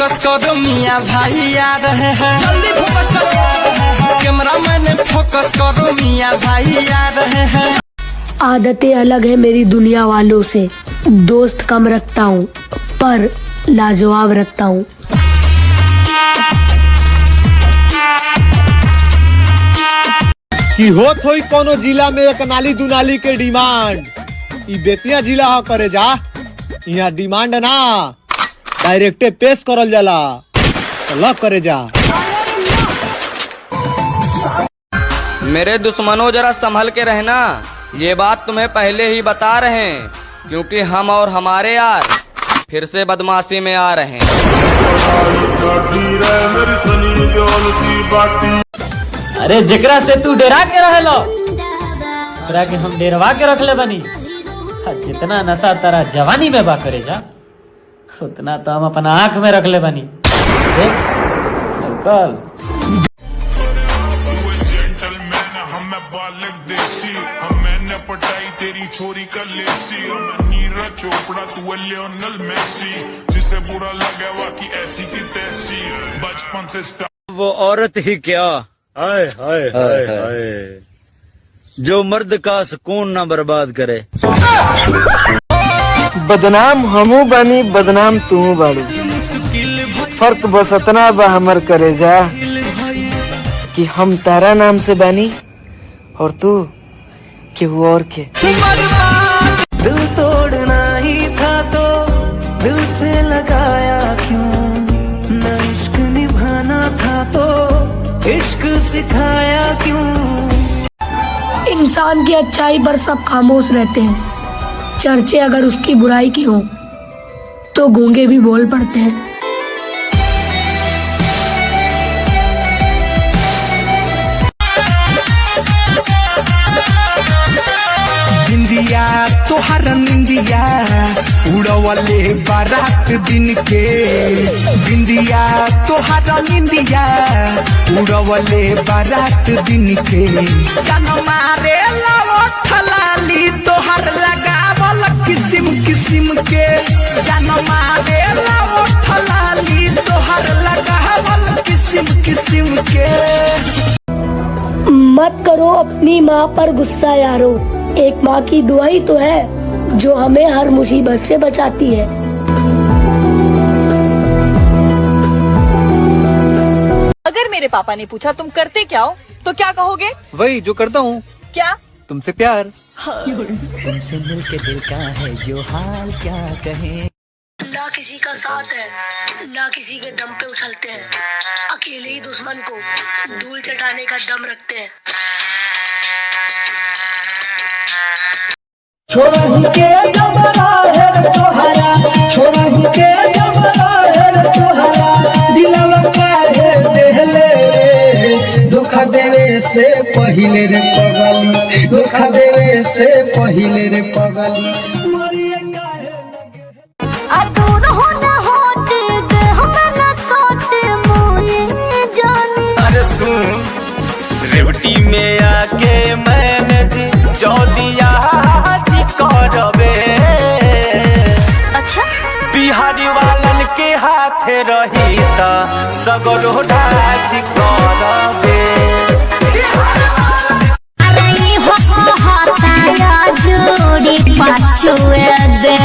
Focus करो मियाँ भाई आ रहे हैं, जल्दी फोकस करो। कैमरा मैन फोकस करो मियाँ भाई आ रहे हैं। आदतें अलग है मेरी दुनिया वालों से, दोस्त कम रखता हूँ पर लाजवाब रखता हूँ। कि होत होई कोनो जिला में एक नाली दुनाली के डिमांड, ई बेतिया जिला हो करे जा। यहाँ डिमांड ना डायरेक्टे पेश करल जाला, लग करे जा। मेरे दुश्मनों जरा संभल के रहना, ये बात तुम्हें पहले ही बता रहे हैं, क्योंकि हम और हमारे यार फिर से बदमाशी में आ रहे हैं। अरे जेकरा से तू डेरा के रह लो, ओकरा के हम डेरवा के रख ले बनी। जितना नशा तारा जवानी में बा करे जा, उतना तो हम अपना आंख में रख ले बनी। देख कल पटाई तेरी छोरी कर लेसी, नीरज चोपड़ा तू लियोनेल मेसी, जिसे बुरा लगे वाकी ऐसी की तैसी, बचपन से वो औरत ही क्या, हाय हाय हाय हाय, जो मर्द का सुकून न बर्बाद करे। बदनाम हमू बानी बदनाम तू बाड़ू, फर्क बस इतना बा हमर करे जा कि हम तारा नाम से बानी और तू केहू और के। दिल तोड़ना ही था तो दिल से लगाया क्यों, न इश्क निभाना था तो इश्क सिखाया क्यों। इंसान की अच्छाई पर सब खामोश रहते हैं, चर्चे अगर उसकी बुराई की हो तो गूंगे भी बोल पड़ते हैं। बिंदिया तोहर निंदिया उड़वले बारात दिन के, बिंदिया तोहर निंदिया उड़वले बारात दिन के। जनमा रे लाली तोहर लगावल किसिम किसिम के, जनमा रे लाली तोहर लगावल किसिम किसिम के। मत करो अपनी माँ पर गुस्सा यारो, एक माँ की दुआ ही तो है जो हमें हर मुसीबत से बचाती है। अगर मेरे पापा ने पूछा तुम करते क्या हो तो क्या कहोगे? वही जो करता हूँ। क्या? तुमसे प्यार। तुमसे मिलके दिल का है जो हाल क्या कहें। ना किसी का साथ है ना किसी के दम पे उछलते हैं, अकेले ही दुश्मन को धूल चटाने का दम रखते हैं। छोड़ा ही के जबरा है तोहरा, छोड़ा ही के जबरा है तोहरा, दिलवा काहे देहले धोखा देवे से पहिले रे पगली, धोखा देवे से पहिले रे पगली। मरिए काहे दूर होना होते दे हमें ना सोते मोए जाने। अरे सुन, रेवटी में आके मैंने जो दिया करबे, अच्छा बिहारी वालन के हाथ रही ता सगरो डाच करबे। अरे हो होता जोड़ी पाछुए दे।